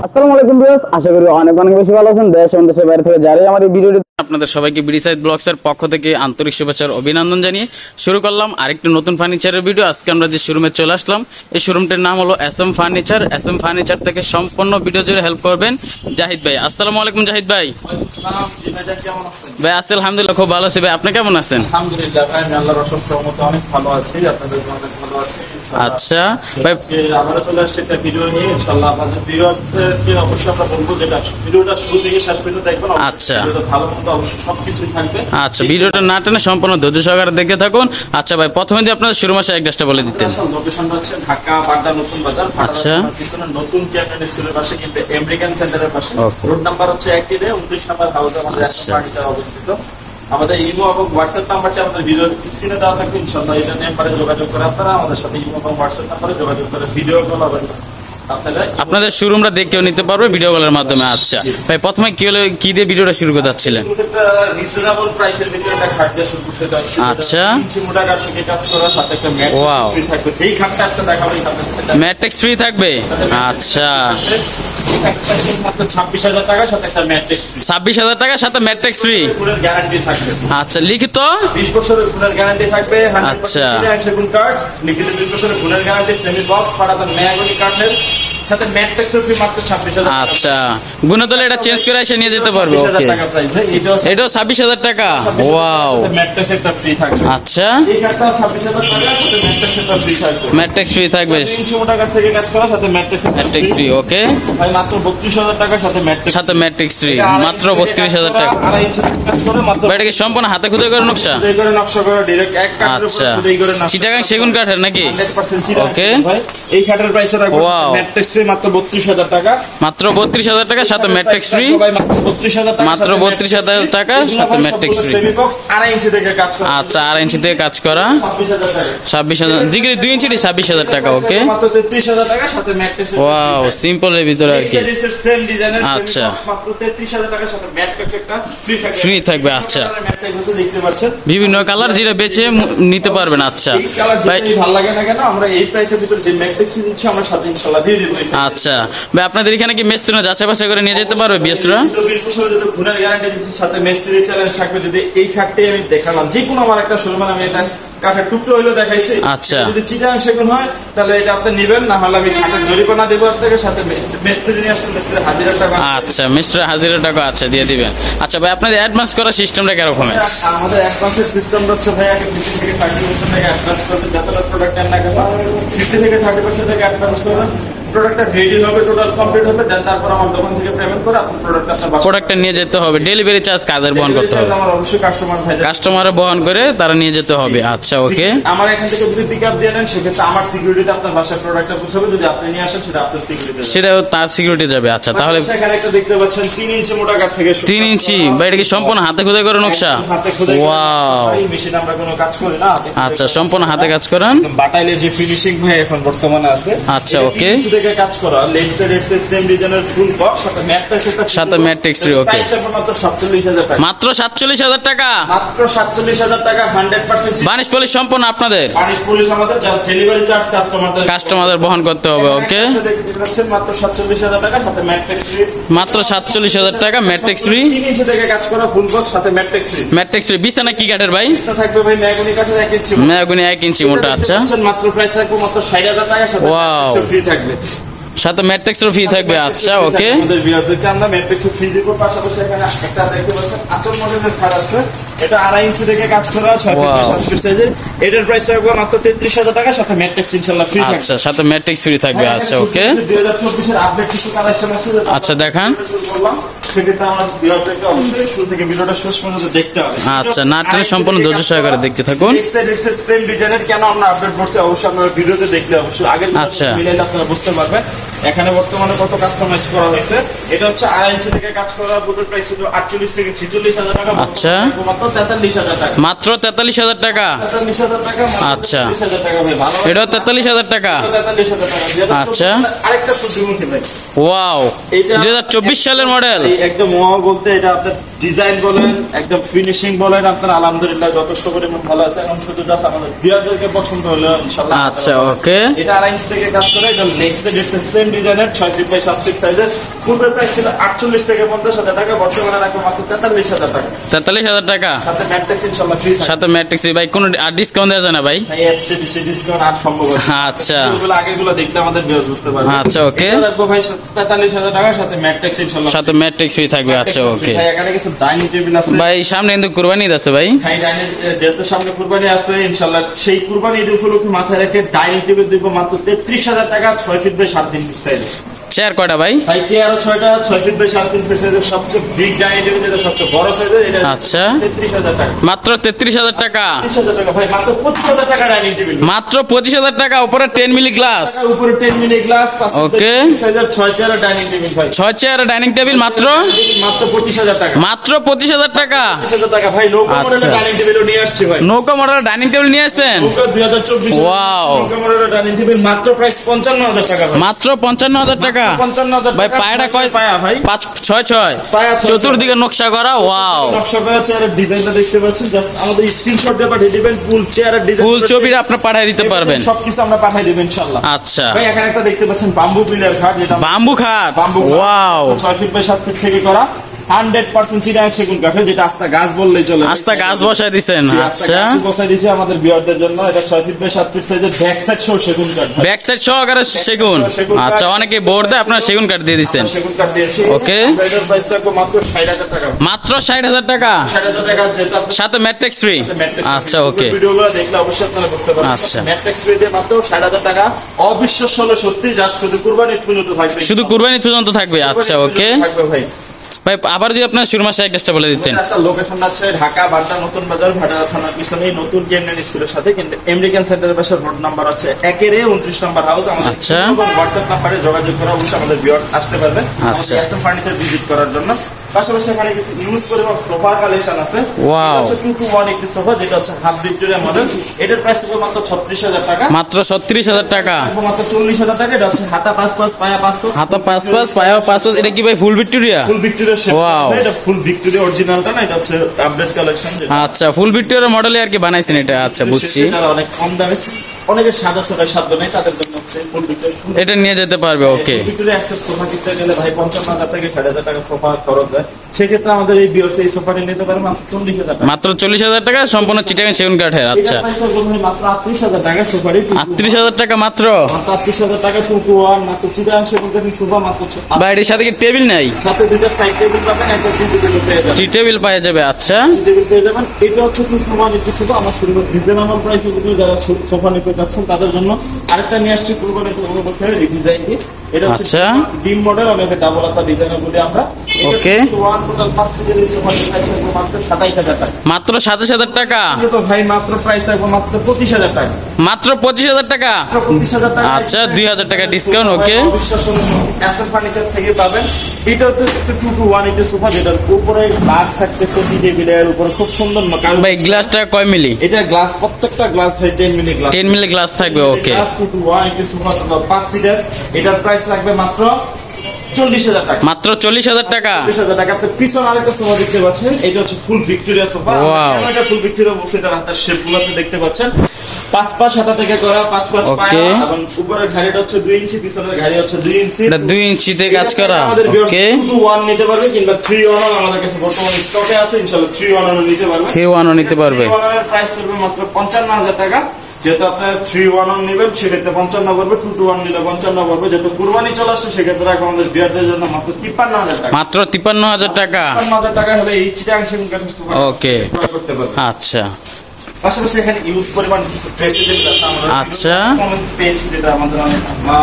আসসালামু আলাইকুম ভিউয়ার্স, আশা করি অনেক অনেক বেশি ভালো আছেন। দেশ এবং দেশের বাইরে থেকে যারাই আমার এই ভিডিওটি আপনাদের সবাইকে বিডিসাইড ব্লগস এর পক্ষ থেকে আন্তরিক শুভেচ্ছা ও অভিনন্দন জানিয়ে শুরু করলাম আরেকটি নতুন ফার্নিচারের ভিডিও। আজকে আমরা যে শোরুমে চলে আসলাম, এই শোরুমটির নাম হলো এসএম ফার্নিচার। এসএম ফার্নিচার থেকে সম্পূর্ণ ভিডিও জুড়ে হেল্প করবেন জাহিদ ভাই। আসসালামু আলাইকুম জাহিদ ভাই। ভাই আছি আলহামদুলিল্লাহ, খুব ভালো আছি। ভাই আপনি কেমন আছেন? আলহামদুলিল্লাহ ভাই, আমি আল্লাহর অশেষ রহমতে অনেক ভালো আছি। আপনাদের অনেক ভালো আছি। আচ্ছা ভাই, আমরা চলে আসছি একটা ভিডিও নিয়ে। ইনশাআল্লাহ আপনাদের ভিডিওতে অবশ্যই আমরা বলবো যেটা ভিডিওটা শুরু থেকে শেষ পর্যন্ত দেখবেন। আচ্ছা, ভিডিওটা ভালো মন্দ অবশ্যই সবকিছুই থাকবে। আচ্ছা ভিডিওটা না টেনে সম্পূর্ণ ধৈর্য সহকারে দেখে থাকুন। আচ্ছা ভাই, প্রথমে দিয়ে আপনাদের শোরুম আসে অ্যাড্রেসটা বলে দিতেন। লোকেশনটা হচ্ছে ঢাকা বাড্ডা নতুন বাজার। আচ্ছা, পিছনে নতুন ক্যাপ্টেন স্কুলের পাশে কিন্তু আমেরিকান সেন্টারের পাশে। রোড নাম্বার হচ্ছে 19 নাম্বার হাউসে আমাদের ফার্নিচার অবস্থিত। আমাদের ইমো এবং হোয়াটসঅ্যাপ নাম্বারটা আমাদের ভিডিওর স্ক্রিনে দেওয়া থাকবে। ইনশাআল্লাহ এটা নাম্বারে যোগাযোগ করে আপনারা আমাদের সাথে ইমো এবং হোয়াটসঅ্যাপ নাম্বারে যোগাযোগ করে ভিডিও কল হবে আপনাদের শোরুমটা দেখেও নিতে পারবে ভিডিও কলের মাধ্যমে। আচ্ছা ভাই, প্রথমে কি দিয়ে ভিডিওটা শুরু করতে যাচ্ছিলেন? রিজনেবল প্রাইসের ভিতরে একটা খাট দিয়ে শুরু করতে যাচ্ছি। আচ্ছা, 3 মোটা কাঠ থেকে কাজ করা, সাথে একটা ম্যাট ফ্রি থাকবে। যেই খাটটা আজকে দেখাবো এই খাটটা ম্যাট্রিক্স ফ্রি থাকবে। আচ্ছা, 26,000 টাকা সাথে একটা ম্যাট্রিক্স ফ্রি। 26,000 টাকা সাথে ম্যাট্রিক্স ফ্রি। পুরো গ্যারান্টি থাকবে। আচ্ছা, লিখিত 20 বছরের গুণের গ্যারান্টি থাকবে। আচ্ছা, 100% সেগুন কাঠ, লিখিত 20 বছরের গুণের গ্যারান্টি, সেমি বক্স পাঠাতেন মেয়াগনি কাঠের সাথে ম্যাট্রিক্স ফ্রি মাত্র 26,000 টাকা। আচ্ছা, গুণদলে এটা চেঞ্জ করে এসে নিয়ে যেতে পারবে। ওকে, এটাও 26,000 টাকা। ওয়াও, ম্যাট্রিক্স একটা ফ্রি থাকবে। আচ্ছা, এই কাঠটা 26,000 টাকা সাথে ম্যাট্রিক্স একটা ফ্রি থাকবে। ম্যাট্রিক্স ফ্রি থাকবে, 300 মোটা কাঠ থেকে কাজ করা, সাথে ম্যাট্রিক্স ম্যাট্রিক্স ফ্রি। ওকে ভাই, মাত্র 32,000 টাকা সাথে ম্যাট্রিক্স সাথে ম্যাট্রিক্স ফ্রি, মাত্র 32,000 টাকা। 2.5 ইঞ্চি কাজ করে মাত্র ভাই, এটা কি সম্পূর্ণ হাতে খুদে করে নকশা? খুদাই করে নকশা করা, ডাইরেক্ট এক কাঠের উপর আচ্ছা, খুদাই করে নকশা। চিটাগাং সেগুন কাঠের নাকি? 100% চিটাগাং। ওকে, ভাই এই কাঠের প্রাইস রাখবো ম্যাট্রিক্স ফ্রি মাত্র 32,000 টাকা। মাত্র 32,000 টাকা সাথে ম্যাট্রিক্স ফ্রি। ভাই মাত্র 32,000 টাকা, মাত্র 32,000 টাকা সাথে ম্যাট্রিক্স ফ্রি। সেমি বক্স 2.5 ইঞ্চি থেকে কাজ করা। আচ্ছা, 2.5 ইঞ্চি থেকে কাজ করা, 26,000 টাকা। 26,000 ডিগ্রি 2 ইঞ্চি 26,000 টাকা। ওকে, মাত্র 33,000 টাকা সাথে ম্যাট্রিক্স। ওয়াও, সিম্পল এর ভিতরে আর কি। সেম ডিজাইনের আচ্ছা, মাত্র 33,000 টাকা সাথে ম্যাট্রিক্স একটা ফ্রি থাকবে। ফ্রি থাকবে। আচ্ছা, ম্যাট্রিক্স দেখতে পাচ্ছেন বিভিন্ন কালার যেটা বেছে নিতে পারবেন। আচ্ছা এই কালার ভাই, যেটাই ভালো লাগে না কেন আমরা এই প্রাইসের ভিতরে যে ম্যাট্রিক্স দিচ্ছি আমরা সাথে ইনশাআল্লাহ দিয়ে দেব। আচ্ছা ভাই, আপনাদের এখানে কি মিস্ত্রি যাচাই বাছাই করে নিয়ে যেতে পারবে বিএসরা? 20 বছরের যদি গুণের গ্যারান্টি দিচ্ছি, সাথে মিস্ত্রি চ্যালেঞ্জ থাকবে। যদি এই খাটটাই আমি দেখালাম, যে কোনো আমার একটা শোরুমে আমি এটা কাঠের টুকরো হইলো দেখাইছি। আচ্ছা, যদি চিটাগাং সেগুন হয় তাহলে এটা আপনি নেবেন, না হলে আমি খাটের জরিমানা দেবো আপনাকে, সাথে মিস্ত্রি নিয়ে আসলে মিস্ত্রি হাজিরা টাকা। আচ্ছা, মিস্টার হাজিরা টাকা আচ্ছা দিয়ে দিবেন। আচ্ছা ভাই, আপনাদের অ্যাডভান্স করার সিস্টেমটা কিরকম? আমাদের অ্যাডভান্সের সিস্টেম হচ্ছে ভাই, আগে 50 থেকে 30% টাকা অ্যাডভান্স করবেন। যতটা প্রোডাক্ট নেন না কেন 50 থেকে 30% টাকা অ্যাডভান্স করবেন। প্রোডাক্টটা রেডি হবে, টোটাল কমপ্লিট হবে, দেন তারপর আমার দোকান থেকে পেমেন্ট করে আপনার প্রোডাক্টটা আপনার বাসায় প্রোডাক্টটা নিয়ে যেতে হবে। ডেলিভারি চার্জ কাদের বহন করতে হবে? আমার অবশ্যই কাস্টমার ভাই, কাস্টমারে বহন করে তারা নিয়ে যেতে হবে। আচ্ছা, ওকে, আমার এখান থেকে যদি পিক আপ দিয়ে নেন সেক্ষেত্রে আমার সিকিউরিটিতে আপনার বাসায় প্রোডাক্টটা পৌঁছাবে। যদি আপনি নিয়ে আসেন সেটা আপনার সিকিউরিটি, সেটাও তার সিকিউরিটি যাবে। আচ্ছা, তাহলে সেখানে একটা দেখতে পাচ্ছেন 3 ইঞ্চি মোটা কাঠ থেকে 3 ইঞ্চি। ভাই, এটা কি সম্পূর্ণ হাতে খোদাই করে নকশা? হাতে খোদাই করা। ওয়াও, এই মেশিন আমরা কোনো কাজ করি না। আচ্ছা, সম্পূর্ণ হাতে কাজ করেন। বাটাইলের যে ফিনিশিং ভাই এখন বর্তমানে আছে। আচ্ছা, ওকে, 3 ইঞ্চি থেকে কাজ করা, leg side head side same ডিজাইনের ফুল বক্স সাথে ম্যাট্রিক্স একটা সাথে ম্যাট্রিক্স ফ্রি। ওকে, প্রাইসটা মাত্র 47,000 টাকা। মাত্র 47,000 টাকা। মাত্র 47,000 টাকা 100% বানিশ পলিশ সম্পূর্ণ আপনাদের। বানিশ পুলিশ আমাদের, জাস্ট ডেলিভারি চার্জ কাস্টমারদের বহন করতে হবে। ওকে, মাত্র 47,000 টাকা সাথে ম্যাট্রিক্স ফ্রি। মাত্র 47,000 টাকা ম্যাট্রিক্স ফ্রি। 3 ইঞ্চি থেকে কাজ করা ফুল বক্স সাথে ম্যাট্রিক্স ফ্রি। Matrix free. বিছানা কি কাঠের ভাই? এটা থাকবে ভাই মেহগনি কাঠের 1 ইঞ্চি। মেহগনি 1 ইঞ্চি মোটা। আচ্ছা, মাত্র প্রাইস থাকবে মাত্র 60,000 টাকা সাথে ওয়াও, ফ্রি থাকবে। সাথে ম্যাট্রিক্স ফ্রি থাকবে। আচ্ছা, ওকে, আমাদের ভিউয়ারদেরকে আমরা ম্যাট্রিক্স ফ্রি দিব। পাশাপাশি এখানে একটা দেখতে পাচ্ছেন আচল মডেলের খাট আছে। এটা 2.5 ইঞ্চি থেকে কাজ করা, 6 ফিট 7 ফিট সাইজের। এটার প্রাইস থাকবে মাত্র 33,000 টাকা সাথে ম্যাট্রিক্স ইনশাআল্লাহ ফ্রি থাকবে। আচ্ছা, সাথে ম্যাট্রিক্স ফ্রি থাকবে। আচ্ছা, ওকে, 2024 এর আপডেট কিছু কালেকশন আছে। আচ্ছা দেখান। বললাম সেক্ষেত্রে আমার ভিউয়ারদেরকে অবশ্যই শুরু থেকে ভিডিওটা শেষ পর্যন্ত দেখতে হবে। আচ্ছা, না টেনে সম্পূর্ণ ধৈর্য সহকারে দেখতে থাকুন। সেম ডিজাইনের কেন আমরা আপডেট করছি অবশ্যই আপনারা ভিডিওতে দেখলে অবশ্যই আগের আচ্ছা, মিলাইলে আপনারা বুঝতে পারবেন এখানে বর্তমানে কত কাস্টমাইজ করা হয়েছে। এটা হচ্ছে 2.5 ইঞ্চি থেকে কাজ করা, বুটের প্রাইস ছিল 48 থেকে 46,000 টাকা। আচ্ছা, মাত্র 43,000 টাকা। মাত্র 43,000 টাকা। 43,000 টাকা। আচ্ছা। 43,000 টাকা ভাই, ভালো। এটাও 43,000 টাকা। 43,000 টাকা। আচ্ছা। আরেকটা সূর্যমুখী ভাই। ওয়াও, এটা 2024 সালের মডেল। একদম ওয়াও বলতে এটা আপনার ডিজাইন বলেন, একদম ফিনিশিং বলেন, আপনার আলহামদুলিল্লাহ যথেষ্ট পরিমাণ ভালো আছে। এখন শুধু জাস্ট আমাদের ভিউয়ারদেরকে পছন্দ হলো ইনশাআল্লাহ। আচ্ছা, ওকে। এটা আড়াই ইঞ্চি থেকে কাজ করে, এটা নেক্সট সেম ডিজাইনের 6 ফিট বাই 7 ফিট সাইজের। পূর্বে প্রাইস ছিল 48 থেকে 50,000 টাকা, বর্তমানে রাখবো মাত্র 43,000 টাকা। 43,000 টাকা। সাথে ম্যাট্রিক্স ইনশাআল্লাহ ফ্রি থাকবে। সাথে ম্যাট্রিক্স ভাই, কোনো আর ডিসকাউন্ট দেওয়া যায় না ভাই? এই অ্যাপসে ডিসকাউন্ট আর সম্ভব হয় না। আচ্ছা। এগুলো আগেগুলো দেখলে আমাদের ভিউয়ার্স বুঝতে পারবে। আচ্ছা, ওকে। এটা রাখবো ভাই 43,000 টাকা, সাথে ম্যাট্রিক্স ইনশাআল্লাহ। সাথে ম্যাট্রিক্স ফ্রি থাকবে। আচ্ছা, ওকে। ভাই এখানে কিছু ডাইনিং টেবিল আছে ভাই, সামনে কিন্তু কুরবানি ঈদ আছে ভাই। ভাই। ডাইনিং যেহেতু সামনে কুরবানি আছে ইনশাআল্লাহ, সেই কুরবানি ঈদ উপলক্ষে মাথায় রেখে ডাইনিং টেবিল দিব মাত্র 33,000 টাকা, 6 feet by 3.5 feet size. Chair কয়টা ভাই? ভাই চেয়ারও 6টা, 6 ফিট বাই 3.5 ফিট সাইজের সবচেয়ে বিগ ডাইনিং টেবিল, এটা সবচেয়ে বড় সাইজের। এটা আচ্ছা। 33,000 টাকা। মাত্র 33,000 টাকা। 33,000 টাকা ভাই, মাত্র 25,000 টাকা ডাইনিং টেবিল। মাত্র 25,000 টাকা। উপরে 10 মিলি গ্লাস। উপরে 10 মিলি গ্লাস, ওকে। সাইজের 6 চেয়ারের ডাইনিং টেবিল ভাই। 6 চেয়ার ডাইনিং টেবিল মাত্র মাত্র 25,000 টাকা। মাত্র 25,000 টাকা। 25,000 টাকা ভাই। নৌকা মডেলের আচ্ছা। ডাইনিং টেবিলও নিয়ে আসছে ভাই। নৌকা মডেল ডাইনিং টেবিল নিয়ে আসেন? নৌকা 2024 ওয়াও। নৌকা মডেলের ডাইনিং টেবিল মাত্র প্রাইস 55,000 টাকা ভাই। মাত্র 55,000 টাকা। 55,000 ভাই, পায়রা কয়? পায়া ভাই 5-6 পায়া 6। চতুর্দিকে নকশা করা। ওয়াও। নকশা করা চেয়ারের ডিজাইনটা দেখতে পাচ্ছেন, জাস্ট আমাদের স্ক্রিনশট দিয়ে পাঠিয়ে দিবেন। ফুল চেয়ারের ডিজাইন, ফুল ছবিটা আপনি পাঠিয়ে দিতে পারবেন। সবকিছু আমরা পাঠিয়ে দেব ইনশাআল্লাহ। আচ্ছা। ভাই এখানে একটা দেখতে পাচ্ছেন বাম্বু পিলার খাট, যেটা বাম্বু খাট। ওয়াও। 6 ফিট বাই 7 ফিট থেকে করা, 100% চিটাগাং সেগুন কাঠের, যেটা আস্তা গাছ বললেই চলে। আস্তা গাছ বসায় দিছেন। জি, আস্তা আচ্ছা। গাছ বসাই দিয়েছি আমাদের ভিউয়ারদের জন্য। এটা 6 ফিট বাই 7 ফিট সাইজের ব্যাক সাইড সহ সেগুন কাঠ। ব্যাক সাইড সহকারে সেগুন। আচ্ছা, অনেকে বোর্ড দেয়, আপনারা সেগুন কাঠ দিয়ে দিচ্ছেন। সেগুন কাঠ দিয়েছি। ওকে। আমরা এটার প্রাইস রাখবো মাত্র 60,000 টাকা। মাত্র 60,000 টাকা। 60,000 টাকা, যেটা আপনার সাথে ম্যাট্রিক্স ফ্রি। আচ্ছা, ওকে। ভিডিওগুলো দেখলে অবশ্যই আপনারা বুঝতে পারবেন। আচ্ছা। ম্যাট্রিক্স ফ্রি দিয়ে মাত্র 60,000 টাকা। অবিশ্বাস্য হলো সত্যি, জাস্ট শুধু কুরবানি পর্যন্ত থাকবে। শুধু কুরবানি পর্যন্ত থাকবে। আচ্ছা, ওকে। থাকবে ভাই। ভাই, আবার যদি আপনার সুরমাশা অ্যাড্রেসটা বলে দিতেন। লোকেশন আছে ঢাকা বাড্ডা নতুন বাজার, ভাটা থানার পিছনে নতুন কেন্দ্রীয় স্কুলের সাথে, কিন্তু আমেরিকান সেন্টারের পাশে রোড নাম্বার আছে 1-29 নম্বর হাউস। আমাদের আচ্ছা। হোয়াটসঅ্যাপ নাম্বারে যোগাযোগ করা, অবশ্যই আমাদের ভিউয়ার্স আসতে পারবেন আচ্ছা। এসএম ফার্নিচার ভিজিট করার জন্য। পাশাপাশি এখানে কিছু ইউজ করে সোফা কালেকশন আছে। ওয়াও। 2-to-1 একটি সোফা, যেটা হচ্ছে হাফ ভিক্টোরিয়া মডেল। এটার প্রাইস হবে মাত্র 36,000 টাকা। মাত্র 36,000 টাকা। মাত্র 40,000 টাকা। এটা হচ্ছে হাতা 5 পায়া 5। হাতা 5 পায়া 5। এটা কি ভাই ফুল ভিক্টোরিয়া? ফুল ভিক্টোরিয়া শেপ। Wow. এটা ফুল ভিক্টোরিয়া অরিজিনালটা না, এটা হচ্ছে আপডেট কালেকশন। আচ্ছা, ফুল ভিক্টোরিয়া মডেলে আর কি বানাইছেন এটা। আচ্ছা, বুঝছি। সেটা অনেক কম দামে, অনেকে সাদা সোফা সাধ্য নেই, তাদের জন্য হচ্ছে ফুল ভিক্টোরিয়া। এটা নিয়ে যেতে পারবে। ওকে। ভিক্টোরিয়া অ্যাক্সেস সোফা কিনতে গেলে ভাই 55,000 থেকে 60,000 টাকা সোফা খরচ হয়। সেক্ষেত্রে আমাদের এই ভিউয়ার্স এই সোফাটি নিতে পারে মাত্র 40,000 টাকা। মাত্র 40,000 টাকা, সম্পূর্ণ চিটাগাং সেগুন কাঠের। আচ্ছা। এটার প্রাইস হবে মাত্র 38,000 টাকা সোফাটি। 38,000 টাকা মাত্র। মাত্র 38,000 টাকা 2-to-1 মাত্র চিটাগাং সেগুন কাঠের সোফা মাত্র। ভাই, এর সাথে কি টেবিল নাই? সাথে দুটো সাইড টেবিল পাবেন, একটা টেবিল পেয়ে যাবেন। টি টেবিল পাওয়া যাবে। আচ্ছা। টেবিল পেয়ে যাবেন। এটা হচ্ছে 2-to-1 একটি সোফা। আমার শুরু রিজনেবল প্রাইসে যারা সোফা নিতে চাচ্ছেন তাদের জন্য আরেকটা নিয়ে আসছি কুরবানির উপলক্ষে এই ডিজাইনটি। এটা হচ্ছে আচ্ছা। ডিম মডেল, অনেকে ডাবল হাতা ডিজাইন বলি আমরা। ওকে। ওয়ান টোটাল 5 সিটের সোফা প্রাইস মাত্র 27,000 টাকা। মাত্র 27,000 টাকা। তো ভাই মাত্র প্রাইস থাকবে মাত্র 25,000 টাকা। মাত্র 25,000 টাকা। মাত্র 25,000 টাকা। আচ্ছা, 2,000 টাকা ডিসকাউন্ট। ওকে। অবিশ্বাস্য এসএম ফার্নিচার থেকে পাবেন। এটা হচ্ছে 2-to-1 একটি সোফা, যেটার উপরে গ্লাস থাকতেছে টি টেবিলের উপরে, খুব সুন্দর। ভাই, গ্লাসটা কয় মিলি? এটা গ্লাস, প্রত্যেকটা গ্লাস ভাই 10 মিলি গ্লাস। 10 মিলি গ্লাস থাকবে। ওকে। 2-to-1 একটি সোফা 5 সিটার। এটার প্রাইস লাগবে মাত্র 40,000 টাকা। মাত্র 40,000 টাকা। 40,000 টাকা। আপনি পিছনে আরেকটা সোফা দেখতে পাচ্ছেন, এটা হচ্ছে ফুল ভিক্টোরিয়া সোফা। Wow. এটা ফুল ভিক্টোরিয়া বলছে, এটা হাতার শেপগুলো আপনি দেখতে পাচ্ছেন 5 হাতা থেকে করা, 5 পায়া, Okay. এবং উপরের ঘাড়িটা হচ্ছে 2 ইঞ্চি, পিছনের ঘাড়ি হচ্ছে 2 ইঞ্চি। এটা 2 ইঞ্চিতে কাজ করা। আমাদের ওকে। 2-to-1 নিতে পারবে, কিংবা 3-1 আমাদের কাছে বর্তমানে স্টকে আছে। ইনশাআল্লাহ 3-1 নিতে পারবে। 3-1 নিতে পারবে। 3-1 এর প্রাইস পড়বে মাত্র 55,000 টাকা। যেহেতু আপনার 3-1 নেবেন সেক্ষেত্রে 55 পড়বে, 2-to-1 নিলে 55 পড়বে। যেহেতু কুরবানি চলে আসছে সেক্ষেত্রে এখন আমাদের বিয়ারদের জন্য মাত্র 53,000 টাকা। মাত্র 53,000 টাকা। 53,000 টাকা হলে এই চিটাগাং সেগুন কাঠের সোফা ওকে। ক্রয় করতে পারবে। আচ্ছা। পাশাপাশি এখানে ইউজ পরিমাণ কিছু ড্রেসেস আছে আমরা আচ্ছা। কমেন্ট পেয়েছি, যেটা আমাদের অনেক মা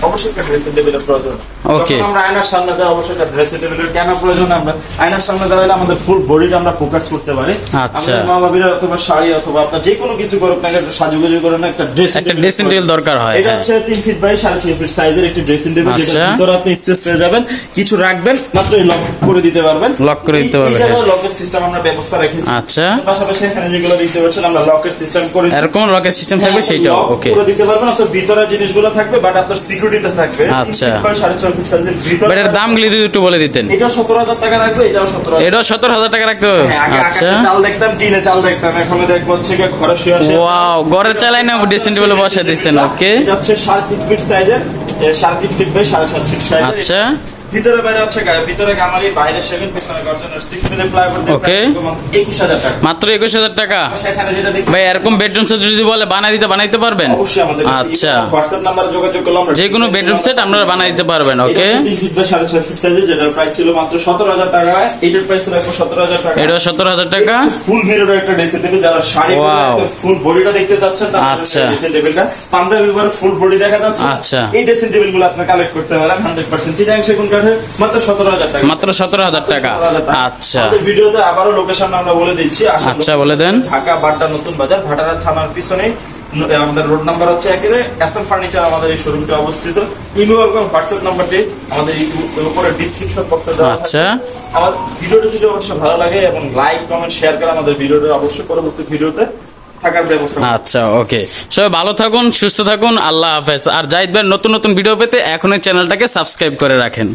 অবশ্যই একটা ড্রেসিং টেবিলের প্রয়োজন। Okay. যখন আমরা আয়নার সামনে দেওয়া অবশ্যই একটা ড্রেসিং টেবিলের কেন প্রয়োজন? আমরা আয়নার সামনে দেওয়ালে আমাদের ফুল বডিটা আমরা ফোকাস করতে পারি। আচ্ছা। আমাদের মা বাবিরা অথবা শাড়ি অথবা আপনার যে কোনো কিছু করুক না কেন, সাজুগুজু করেন, একটা ড্রেসিং টেবিল দরকার হয়। এটা হচ্ছে 3 ফিট বাই 6.5 ফিট সাইজের একটি ড্রেসিং টেবিল, যেটা আচ্ছা। ভিতরে আপনি স্পেস পেয়ে যাবেন, কিছু রাখবেন মাত্র লক করে দিতে পারবেন। লক করে দিতে পারবেন, এই লকের সিস্টেম আমরা ব্যবস্থা রেখেছি। আচ্ছা। পাশাপাশি এখানে যেগুলো দেখতে পাচ্ছেন আমরা লকের সিস্টেম করেছি। এরকম লকের সিস্টেম থাকবে সেটাও লক ওকে। করে দিতে পারবেন, আপনার ভিতরে জিনিসগুলো থাকবে বাট আপনার সিকিউরিটিতে থাকবে। আচ্ছা। 3 ফিট বাই 4.5 ফিট সাইজের ভিতরে। বাট এর দামগুলি যদি একটু বলে দিতেন। এটা 17,000 টাকা রাখবে, এটাও 17,000। এটাও 17,000 টাকা রাখতে হবে। হ্যাঁ, আগে আচ্ছা। আকাশে চাল দেখতাম, টিনে চাল দেখতাম, এখন দেখবো হচ্ছে কি ঘরে শুয়ে আসে। ওয়াও, ঘরে চালাই না ড্রেসিং টেবিলে বসে দিচ্ছেন। ওকে, এটা হচ্ছে 3.5 ফিট সাইজের, 3.5 ফিট বাই 7.5 ফিট সাইজের। আচ্ছা। ভিতরে বাইরে হচ্ছে ভিতরে গামারি, বাইরে 7 পিছনে গর্জনের 6 মিলি প্লাইউড দিয়ে Okay. 21,000 টাকা। মাত্র 21,000 টাকা। সেখানে যেটা দেখতে ভাই এরকম বেডরুম সেট যদি বলে বানাইতে পারবেন? অবশ্যই আমাদের কাছে আচ্ছা। হোয়াটসঅ্যাপ নাম্বারে যোগাযোগ করলাম, যে কোনো বেডরুম সেট আপনারা বানাই দিতে পারবেন। ওকে, 3 ফিট বাই 6.5 ফিট সাইজের, যেটার প্রাইস ছিল মাত্র 17,000 টাকা। এটার প্রাইস ছিল 17,000 টাকা। এটাও 17,000 টাকা। ফুল মিরর একটা ড্রেসিং টেবিল, যারা শাড়ি পরে Wow. একদম ফুল বডিটা দেখতে চাচ্ছেন তাদের আচ্ছা। ড্রেসিং টেবিলটা, পাঞ্জাবি পরে ফুল বডি দেখা যাচ্ছে। আচ্ছা। এই ড্রেসিং টেবিলগুলো আপনি কালেক্ট করতে পারেন 100% চিটাগাং সেগুন কাঠের, মাত্র 17,000 টাকা। মাত্র 17,000 টাকা। 17,000 টাকা। আচ্ছা আমাদের ভিডিওতে আবারও লোকেশন আমরা বলে দিচ্ছি। আসলে আচ্ছা, বলে দেন। ঢাকা বাড্ডা নতুন বাজার, ভাটারা থানার পিছনে আমাদের রোড নাম্বার হচ্ছে একেবারে এসএম ফার্নিচার, আমাদের এই শোরুমটি অবস্থিত। ইমেল এবং হোয়াটসঅ্যাপ নাম্বারটি আমাদের এই উপরে ডেসক্রিপশন বক্সে দেওয়া আছে। আচ্ছা। আমার ভিডিওটি যদি অবশ্যই ভালো লাগে এবং লাইক কমেন্ট শেয়ার করে আমাদের ভিডিওটা অবশ্যই পরবর্তী ভিডিওতে থাকার ব্যবস্থা। আচ্ছা, ওকে। সবাই ভালো থাকুন, সুস্থ থাকুন, আল্লাহ হাফেজ। আর জাহিদ ভাই নতুন নতুন ভিডিও পেতে এখনই চ্যানেলটাকে সাবস্ক্রাইব করে রাখেন।